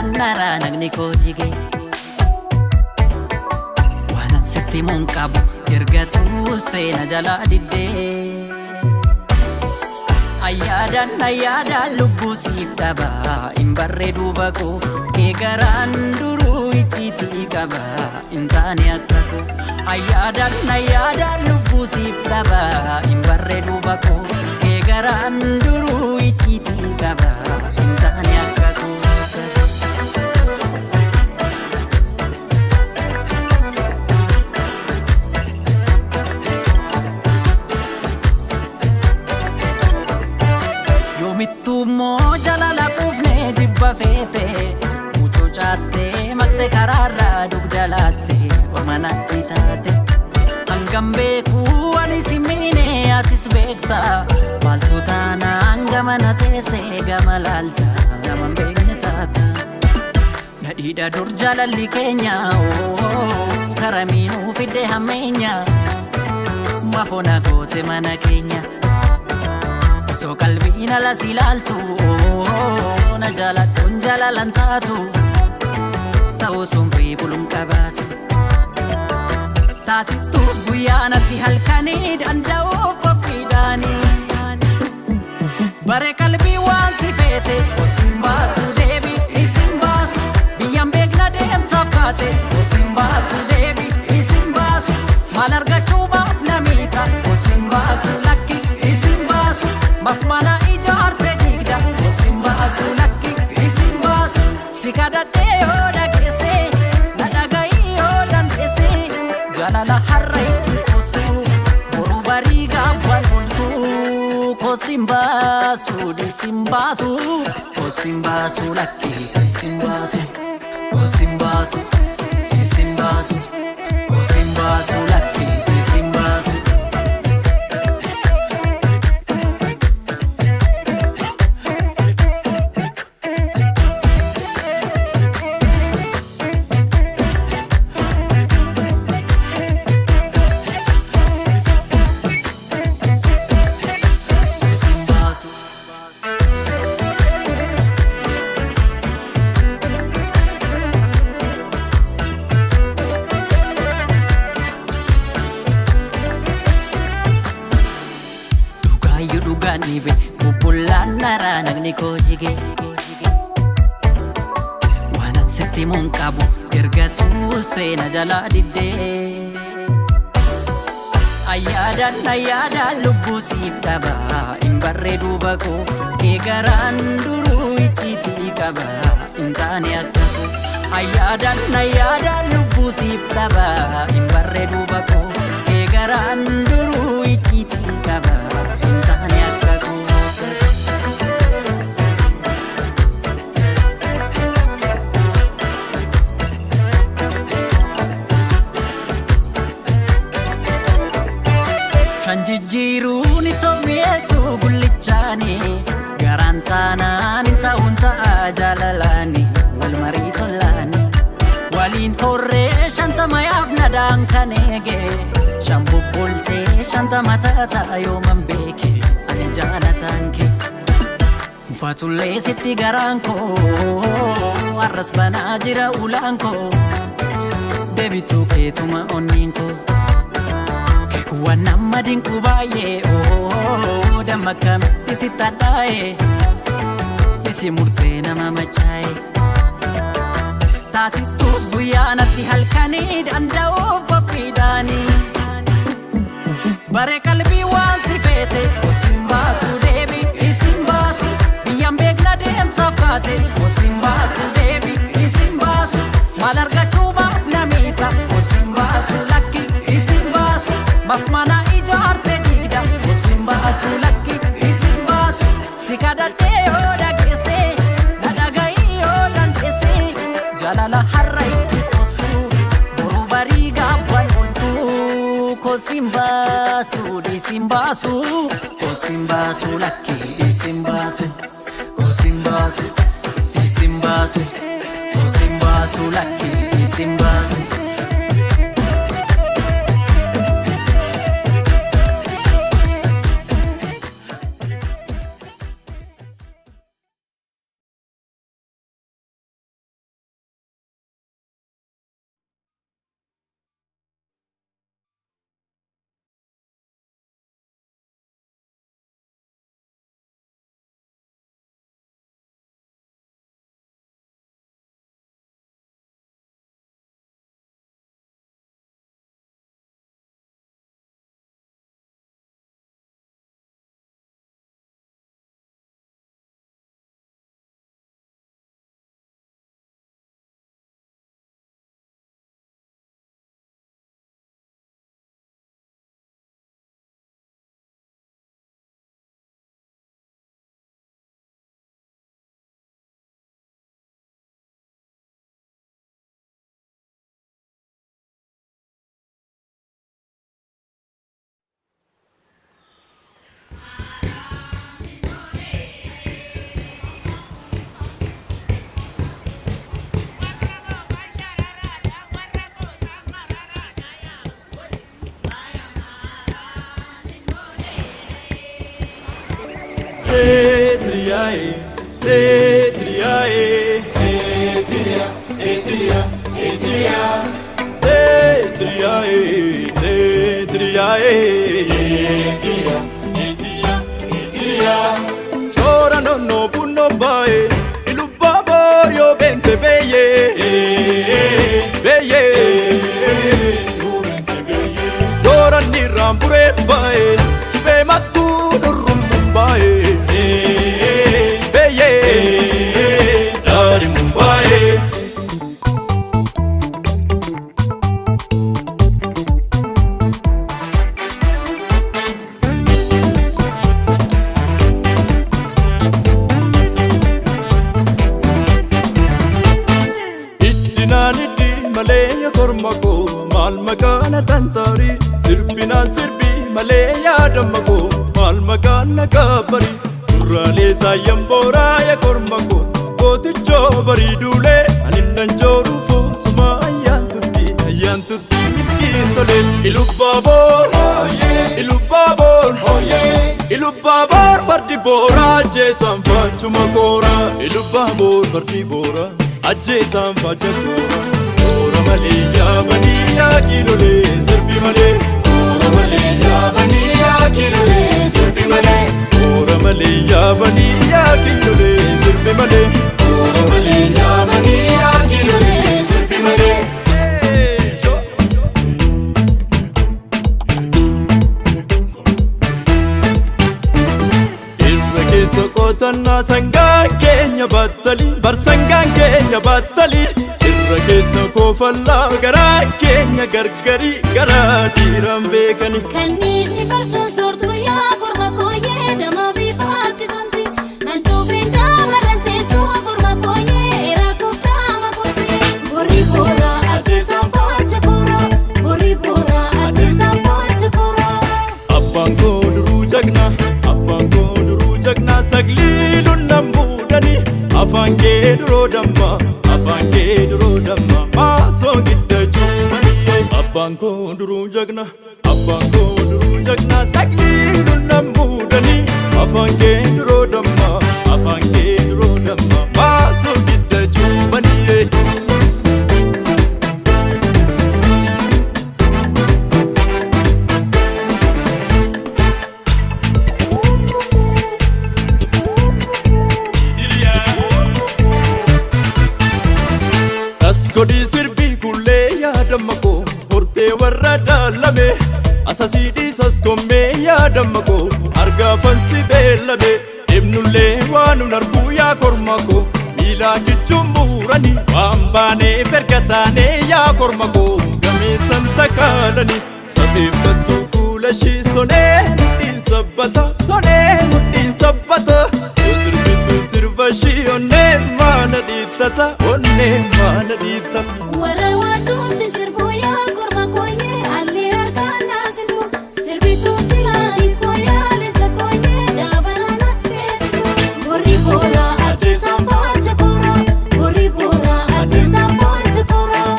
bubbullaan nara nagni koo jige waanan sitti muun qabu erga tuustee na jalaa diddee ayyaadan lubbuu siif dhaba hin barreedu bakoo kee garaan duruu icciitii qaba hin taane akka koo ayyaadan lubbuu siif dhaba hin barreedu bakoo kee garaan duruu icciitii qaba hin taane akka koo. Yoomittummoo jalala quufnee jibba feete mucoo caattee maqte karaarraa dugda laatte ormanatti taate hangam beekuu ani si miine atis beekta maaltu taanaan gama na teessee gama laalta naman beekne taata nadhiidha dur jalalli keenya karamiinuu fidde hammeenya mafona goote mana keenya so qalbiin ala si ilaaltu na jaaladhuun jaalalan taatu ta'uu sumrii buluun qabaatu taasistuus guyyaa natti halkanii danda'uuf qophiidhaanii bare qalbii waan si feete osin baasu deebi isin baasu biyyaan beekna deemsaaf kaate osin baasu deebi isin baasu maal argachuu baaf namiidha osin baasu lakki isin baasu mafmana ijaarte digda osin baasu lakki isin baasu si kadhadhee yoo dhageesse na dhaga'ii yoo dandeesse jaalala har'a itti qostu boru barii gaabbaan oltu kosin baasu disin baasu kosin baasu lakki isin baasu kosin baasu isin baasu kosin baasu lakki isin baasu. Dhugaanibe bubbullaan nara nagni koo jige waanan sitti muun qabu erga tuustee na jalaa diddee ayyaadan lubbuu siif dhaba hin barreedu bakoo kee garaan duruu icciitii qaba hin taane akka koo ayyaadan lubbuu siif dhaba hin barreedu bakoo kee garaan duruu icciitii qaba hin taane akka koo. Shan jijjiiruun itoo mi'eessu gullichaani garaan taanaan hin ta'uun ta'a jaalalaani wal marii tollaani waliin horree shantama yaafnadhaan kan eege shan bubbultee shantama taata yooman beeke ani jaalataan kee mufatullee sitti garaan koo arras banaa jira ulaan koo deebituu keetuma onniin koo waan nama dinku baay'ee damma kamitti si tadhaa'e isi murtee nama machaa'e taasistuus guyyaa natti halkanii danda'uuf qophiidhaanii bare qalbii waan si feete osin baasu deebi isin baasu biyyaan beekna deemsaaf kaate osin baasu deebi isin baasu maal argachuu baaf namiidha osin baasu lakki isin baasu mafmana ijaarte digda osin baasu lakki isin baasu si kadhadhee yoo dhageesse na dhaga'ii yoo dandeesse jaalala har'a itti qostu boru barii gaabbaan oltu kosin baasu disin baasu kosin baasu lakki isin baasu kosin baasu disin baasu kosin baasu lakki isin baasu. Setriae, Setriae, Setria, Setria, Setria, Setriae, Setriae, Setria, Setria, Setria. Chora no punno bae, ilubba borio bente beye, beye, dora ni rambure bae, sibe matu nurrum bae, beye, dari mumbai. Nidi Malaya Kormako, Malmagana Tantari, Sirpinan Sirpi, Malaya Damako, Malmagana Kabari, Urale Sayambora Kormako, Koticho Bari Dule, Aninanjoru for Suma Yantuti, Yantuti, Mitole, Ilubabor, Ilubabor, Ilubabor, Partibora, Jason Fachumakora, Ilubabor, Partibora. Ajje samfaja ora maliya baniya kilole sirbi male ora maliya baniya kilole sirbi male ora maliya baniya kilole sirbi male ora maliya baniya kilole sirbi male. Sokotanna sangaan keenya battali bar sangaan keenya battali irra keessa koofallaa garaa keenya gargari garaa dhiiran beekani. Kanniisni farsoon soortuu yaa korma kooyee dama bifaatti sonti nantuu beendaa marran teessoo korma kooyee eraa kooftaama kortee borri booraa ajjeesaan faacha kooraa borri booraa ajjeesaan faacha kooraa. Abbaan koo duruu jagna abbaan koo duruu jagna sagliiluun nambuudhani afaan kee duroo damma afaan kee duroo damma maasoo gidda juumanii. Abbaan koo duruu jagna abbaan koo duruu jagna sagliiluun nambuudhani afaan kee duroo damma afaan kee duroo damma maasoo gidda juumanii. Godi sirbi kulee yaadamako hortee warra daalame asasiidhi saskommee yaadamako argaafansi beellame deemnullee waanuun arguu yaa kormako miilaa kichuun muurani waan baanee fergataanee yaa kormako gameessan takaalani safeeffattu kuula shii sonee mudhiin sabbata sonee mudhiin sabbata yoo sirbitu sirba shii onneen maana dhiittata onneen maana dhiittata. Warra waajuutti sirbuu yaa korma kooyee allee harkaan naasisu sirbituu silaa hiikoo yaa leenca kooyee daabala natteessisu borri booraa ajjeesaan faacha kooraa borri booraa ajjeesaan faacha kooraa.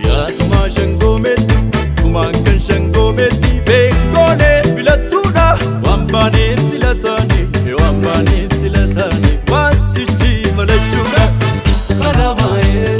Yaaduma shangoomeetti kumaan kan shangoomeetti beekoonee filattuudha waan baaneef sila taane waan baaneef sila taane waan sichi malachuudha. Kana baay'ee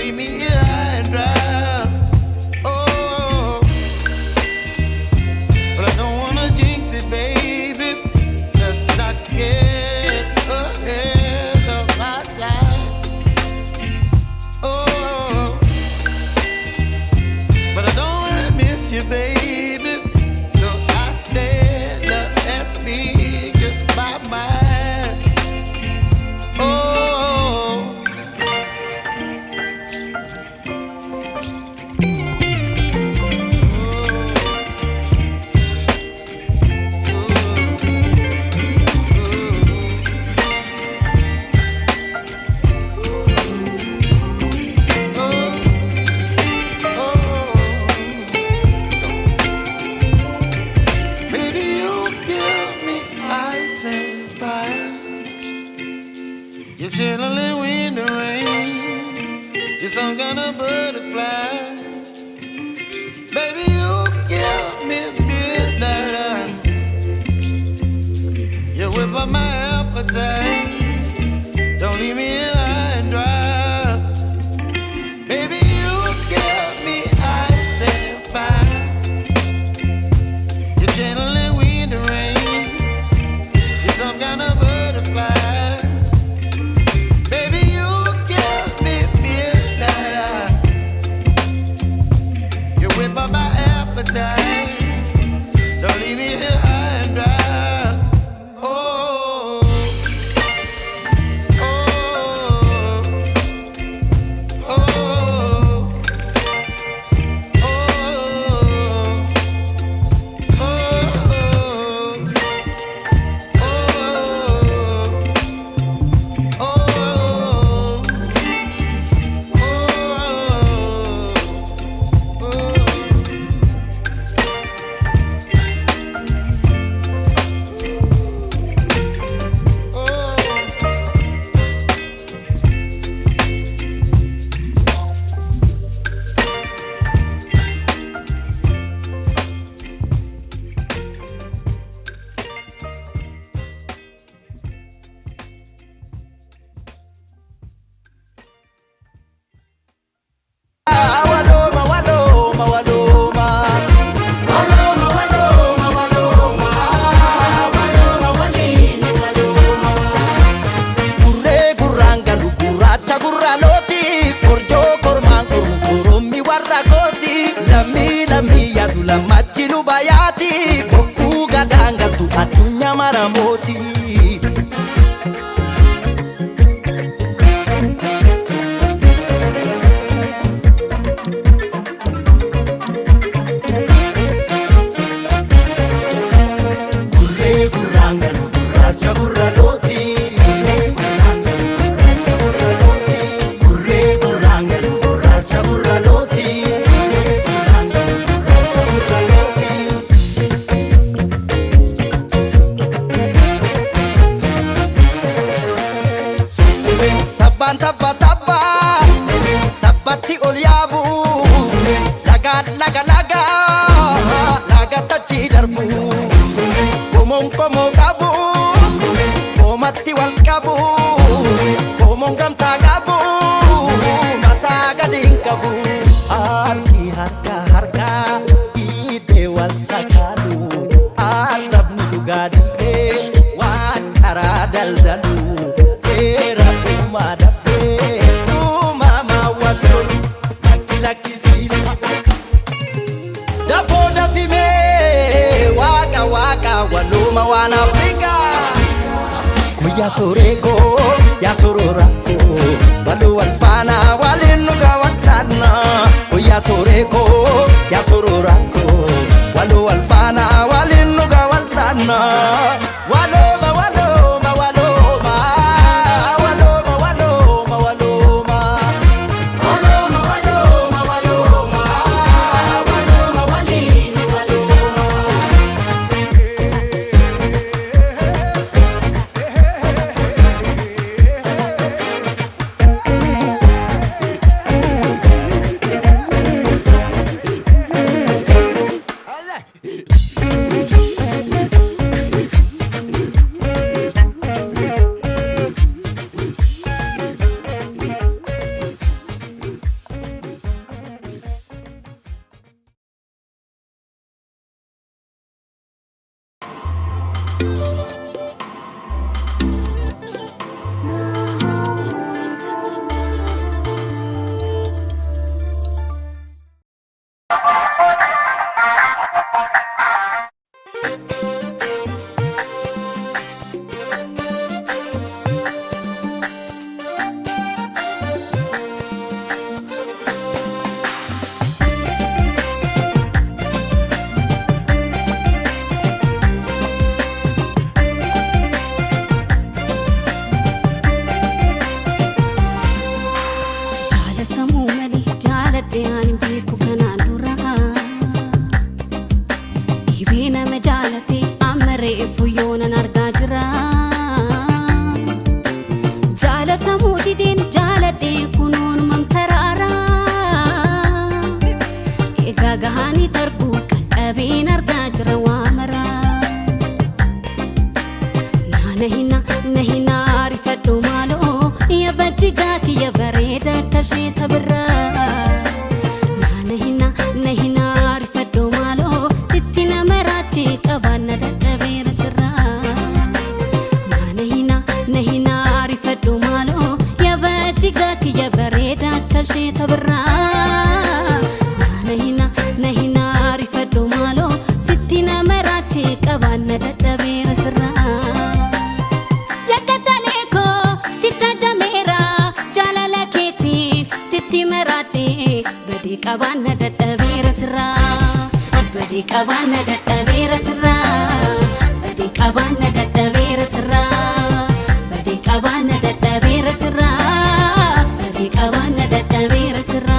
leave me here high and dry. Oh, but I don't wanna jinx it, baby. Let's not get ahead of my time. Oh, but I don't wanna miss you, baby. So I stand up and speak just my mind. Oh. You're chilling in the rain. You're some kind of butterfly. Baby, you give me midnight. You whip up my appetite. Don't leave me here high and dry. Baby, you give me ice and fire. You're channeling wind and rain. You're some kind of butterfly. Don't leave me here high and dry. Oh, oh, oh, oh, Lamachinu bayati boku gadanga tu adunya maramoti. Gurre guranga gurracha gurraloti. Gurre guranga gurracha gurraloti. Tabba tabba tabbatti ol yaabu laga tachi darbu komon komo qabu komatti wal qabu komon gamta qabu mata gadin qabu harki harka ide wal sakadu arabni dugadi wan ara daldalu waluma wan Afrika kuya soreko ya sororako walu walfana walinu gawatana kuya soreko ya sororako walu walfana walinu gawatana waloma waloma waloma waloma waloma waloma waloma waloma waloma waloma walinu waloma. jaaladhe ani beeku kanaan dura dhibee nama jaalate amma reefu yoonan argaa jira jaalatamuu dideen jaaladhe kunuun mamtaraara egaa gahaanii darbuu qaqqabeen argaa jira waamara nahina rifadhu maaloo yabaddi gaati yabareeda kashee tabirra nahina rifadhu maaloo sitti nama raachi qabaanna dadhabeera sirra nahina rifadhu maaloo yabaddi gaati yabareeda kashee tabirra nahina rifadhu maaloo sitti nama raachi qabaanna dadhabeera sirra badi qabaanna dadhabeera sirra badi qabaanna dadhabeera sirra badi qabaanna dadhabeera sirra badi qabaanna dadhabeera sirra badi qabaanna dadhabeera sirra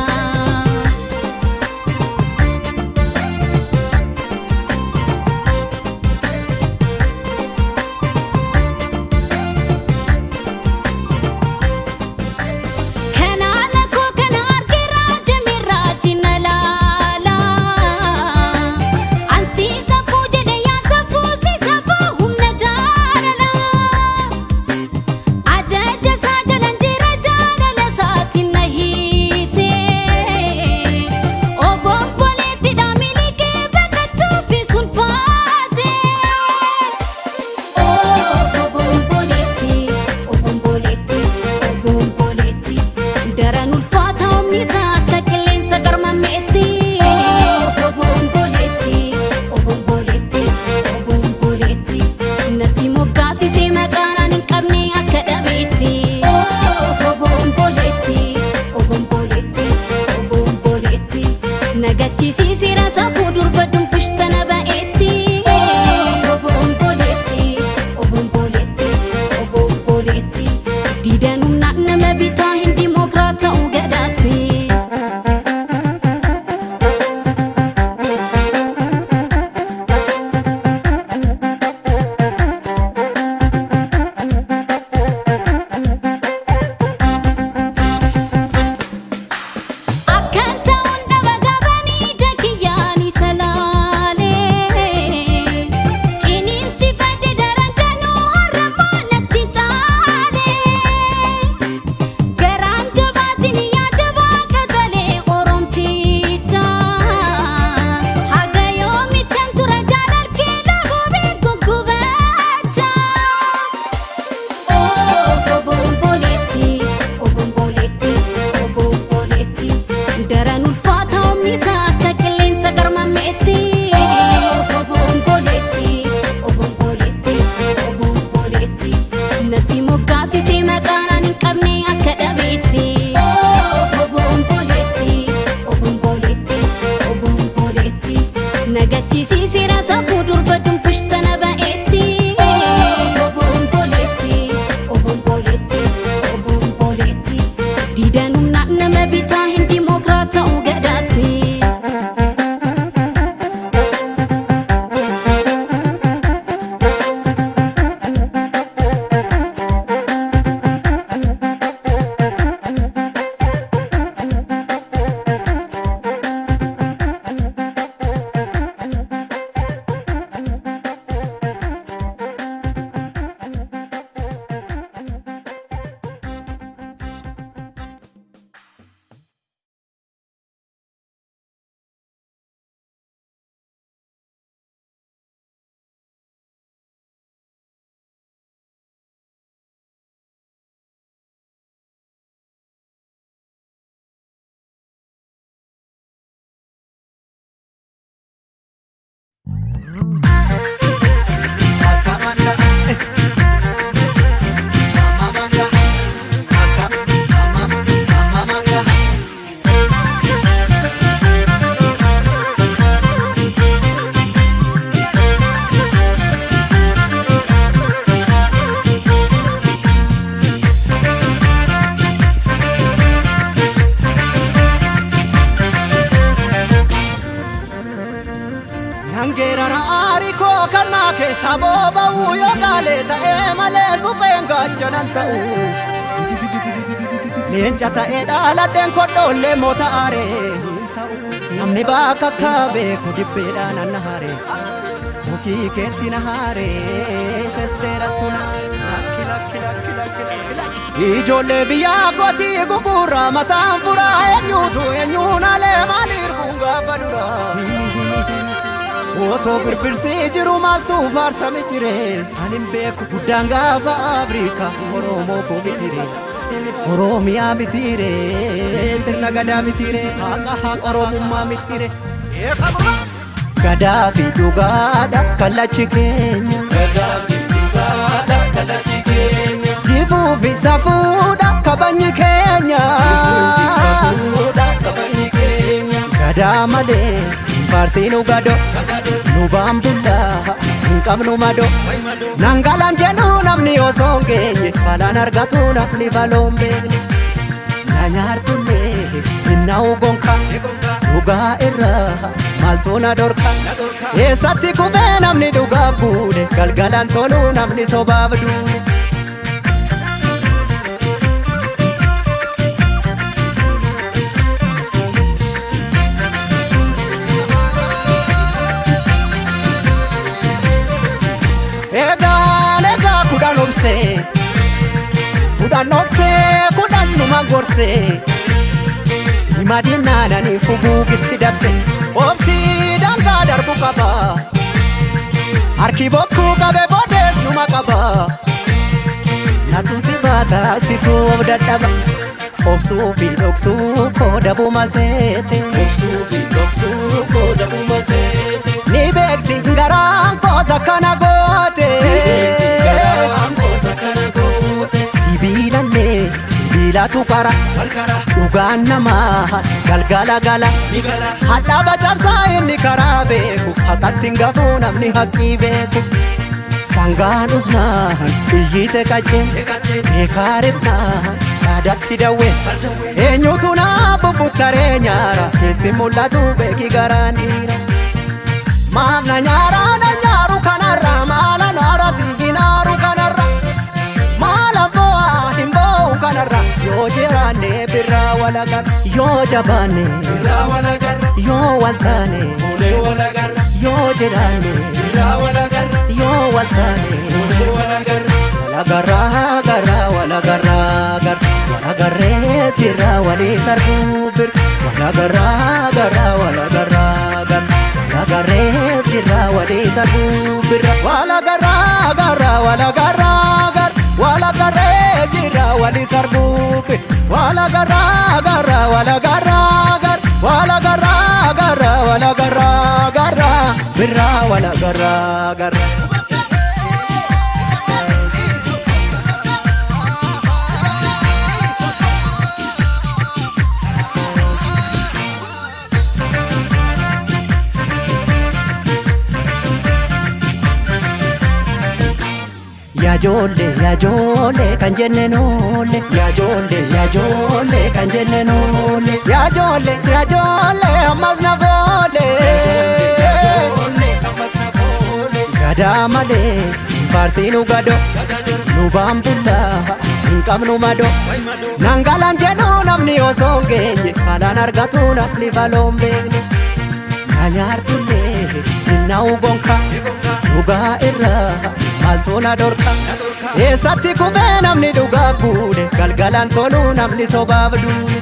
geerara aarii koo kannaa keessa booba'uu yoo gaalee ta'ee malee supheen gaachanan ta'u. Leenca ta'ee dhaaladheen kodhoollee moota aaree namni bakka akka beeku dibbeedhaan anna haaree mukii keetti na haaree sesseerattu na ijoollee biyyaa gootii gugurraa mataan furaa eenyuutu eenyuun alee maaliir gaafa duraa. Otoo birbirsii jiru maaltu faarsame jiree anin beeku guddaan gaafa Afrikaa Oromoo koo mitire Oromiyaa mitire sirna gadaa mitire haqa Oromummaa mitire gadaa fi dhugaadha kallachi keenya jifuu fi safuudha kabajni keenya gadaa malee faarsiinu gado nu baambulla hin qabnu mado nangalam jedhu namni osoo hin geenye falaan argatu namni faloon beekne na nyaartullee hinna'u gonka dhugaa irraa maaltu na dhorka eessatti kufee namni dhugaaf guune galgalaan tolu namni sobaaf duune. Kudan noksee kudan numa gorsee himadin naananii fuguu gitti dabse obsii dangaa darbu qaba harki bokkuu qabe boodees numa qaba natu si baata situ of dadhaba obsuu fi dhoksuu koo dabuma seete ni beekti garaan koosa kana goote. Sibiilatu qara dhugaan namaas galgala gala hadhaaba cabsaa inni karaa beeku haqatti hin gafuu namni haqqii beeku sangaan usnaan iyyite qacceen beekaa ribnaan yaadatti dawwee eenyutu naa bubbuttaree nyaara keessi mul'atu beeki garaan dhiira maaf na nyaaru kanarraa maala naara si hinaaru kanarra maala bo'aa hin bo'u kanarra yoo jiraanne birraa walagarra yoo jabaanne birraa walagarra yoo waltaane ulee walagarra yoo jiraanne birraa walagarra yoo waltaane ulee walagarra walagarra walagarree birraa walii sarbuu bir walagarra walagarree birraa walii sarbuu birra walagarra walagarree jirra walii sarbuu bir walagarra birra walagarra. Ya jolle kan jenne nolle ya jolle kan jenne nolle ya jolle ammas na folle gadaa malee faarsiinu gado nu baambulla hin qabnu mado nangalam jedhu namni osoo hin geenye falaan argatu namni faloon beekne na nyaartullee hinna'u gonka dhugaa irraa maaltu na dhorka eessatti kufee namni dhugaaf guune galgalaan tolu namni sobaaf duune.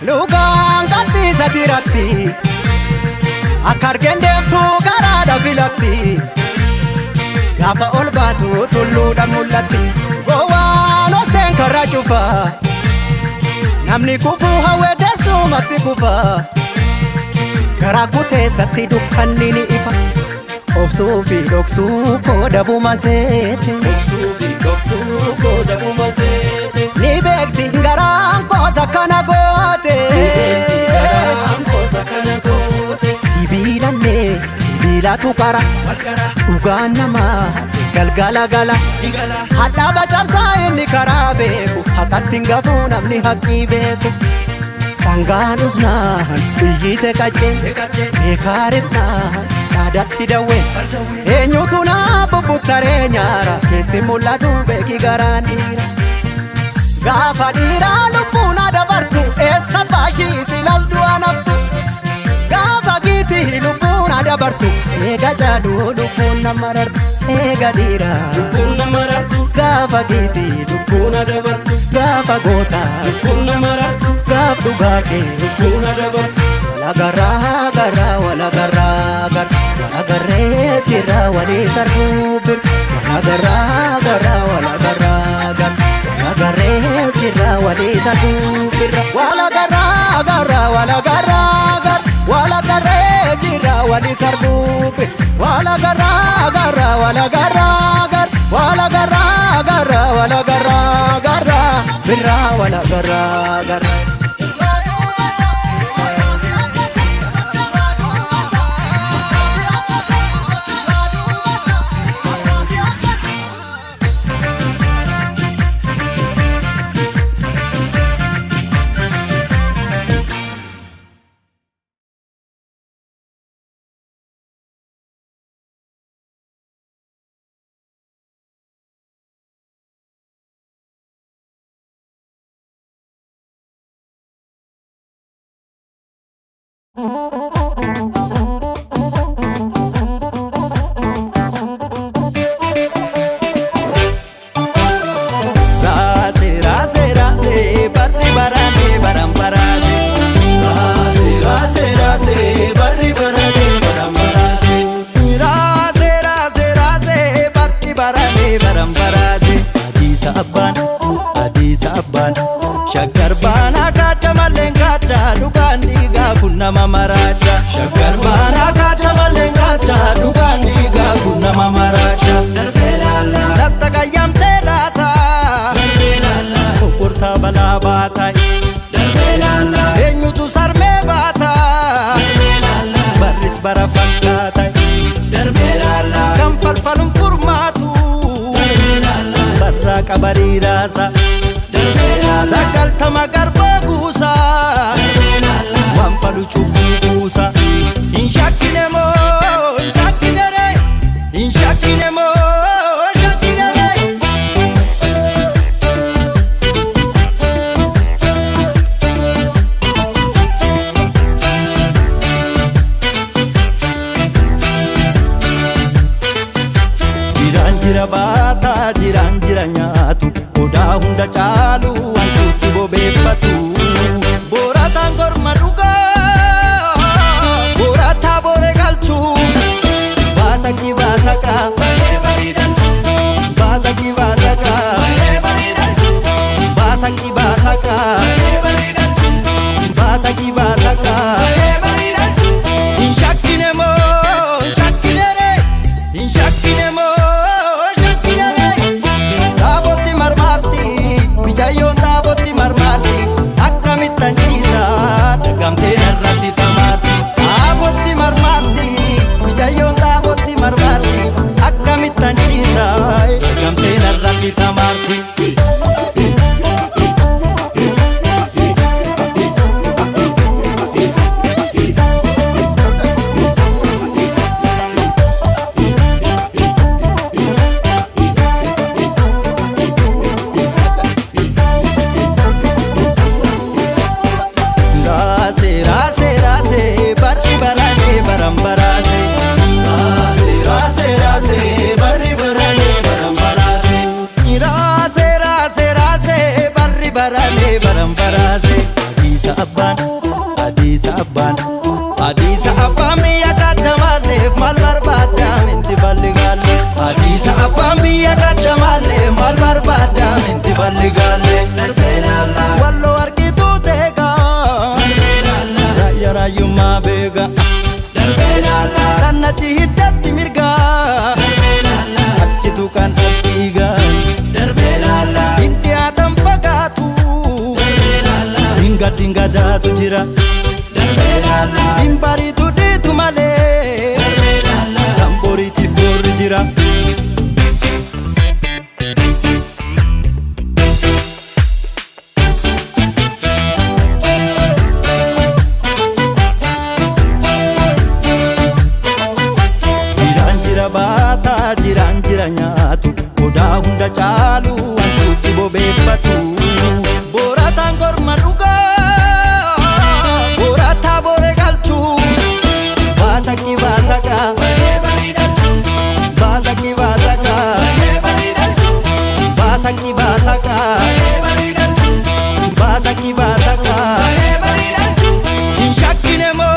Lugaan gadhiisa tiratti akka argeen deemtuu garaadha filatti gaafa ol baatu tulluudha mul'atti. Gowaan oseen karra cufa namni kufuu hawwee teessumatti kufa garaa kuteessatti dukkanni ni ifa obsuu fi dhoksuu koo dabuma seete ni beekti garaan koosa kana goote sibiilatu qara dhugaan namaas galgala gala hadhaaba cabsaa inni karaa beeku hatatti hin gafuu namni haqqii beeku sangaan usnaan biyyite qacceen beekaarifnaan yaadatti dawwee eenyutu naa bubbuktaree nyaara keessi mul'atu beeki garaan dhiira gaafa dhiiraa lubbuun dabartu eessa baashii silas du'a naftu gaafa giiti lubbuun dabartu eega jaaduu lubbuun nama rartu eega dhiiraa lubbuun nama rartu gaafa giiti lubbuun dabartu gaafa goota lubbuun nama rartu gaaf dhugaa kee lubbuun dabartu wala garraa wala garree jirra walii sarbuu bir wala garree jirra walii sarbuu bir wala garree jirra walii sarbuu bir wala garra Shaggar baanaa kacha maleen kacha dhugaan dhiigaa kun nama maraacha Shaggar baanaa kacha maleen kacha dhugaan dhiigaa kun nama maraacha Darbee laala latta qayyamtee laata Darbee laala kokkortaa balaa baata Darbee laala eenyutu sarmee baata Darbee laala barris bara fakkaata Darbee laala kan falfalun furmaatu Darbee laala barraa qabarii raasa Sagaltama garba guusa waan falu cubbuu guusa hin shakkine moo hin shakkine ree hin shakkine moo hin shakkine ree jiraan jira baata jiraan jira nyaatu odaa hunda caalu wantuutti bobeeffatu boorataan korma dhugaa boorataa boore galchuu baasaqii baasaqaa baasaqii baasaqaa baasaqii baasaqaa baasaqii baasaqaa hin shakkine moo hin shakkine ree hin shakkine moo Bijayyoon taabootti marmaarti akkamittan ciisaa dagamtee narratti tamaarti taabootti marmaarti bijayyoon taabootti marmaarti akkamittan ciisaa dagamtee narratti tamaarti. Adisa abbaan biyya kacha maaleef maal barbaadam inti balligaalle Adisa abbaan biyya kacha maaleef maal barbaadam inti balligaalle Walloo argituu teega raayyaa raayyummaa beega Rannachi hiddatti mirga achitu kan as dhiiga Hindi aadaan fagaatu Dinga daatu jira Dimbariitu dhiitu malee Tamboriitiif boorri jira baataa jiraan jira nyaatu godaa hunda caalu wantuutti bobeeffatu boorataan korma dhugaa boorataa boore galchuu baasaqi baasaqa baasaqi baasaqa baasaqi baasaqa baasaqi baasaqa inshakine mo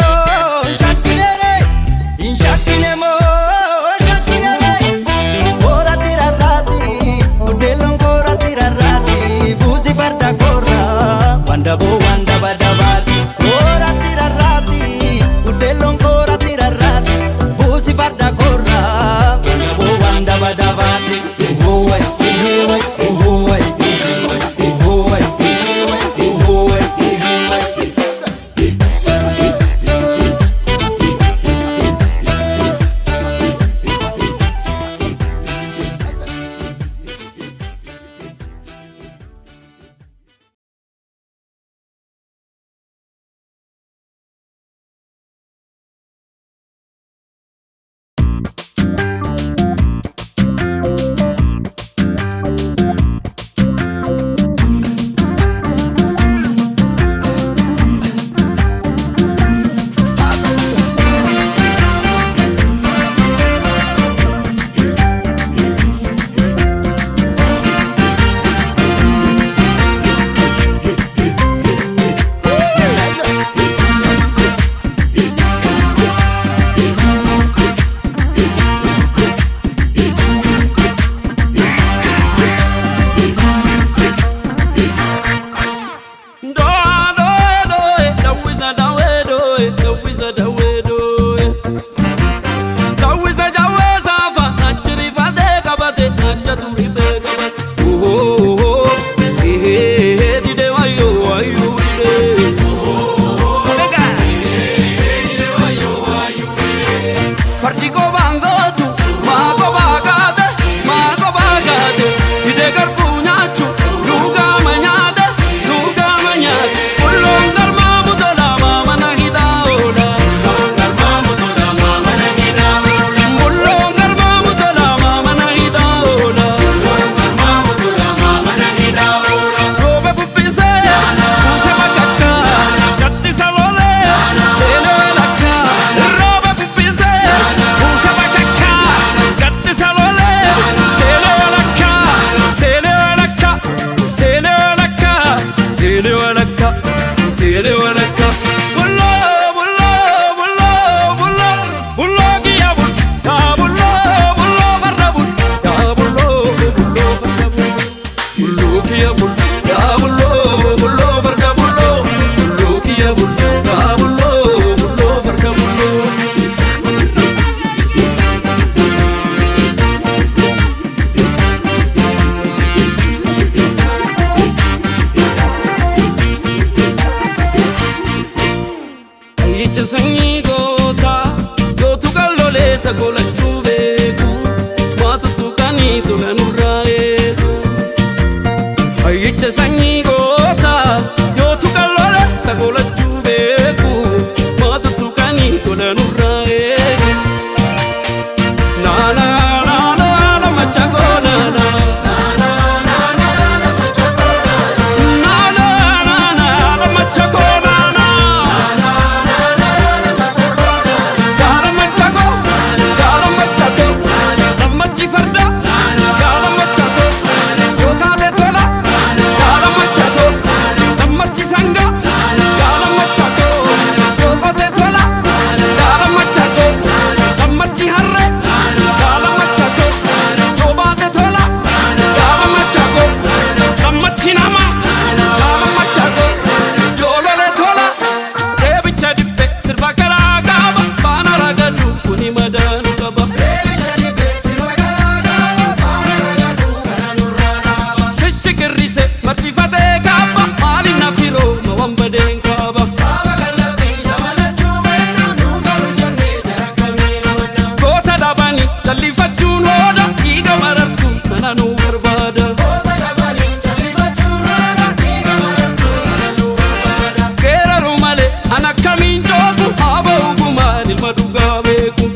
Wandabo wandaba dabati ora tirarati udelon kora tirarati busi farda korra wandabo wandaba dabati hoy hoy hoy hoy Sanyi goota gootu kallolee sagola chubeeku maatutu kani tula nurraa eegu ayyicha sanyi goota gootu kallolee sagola chubeeku maatutu kani tula nurraa eegu na na na na na machago na na na na na na machago na na na na machago Jallifachuun hooda dhiiga marartu sana nu barbaada. Geeraru malee ana kamiin joogu haa ba'u gumaan ilma dhugaa beeku.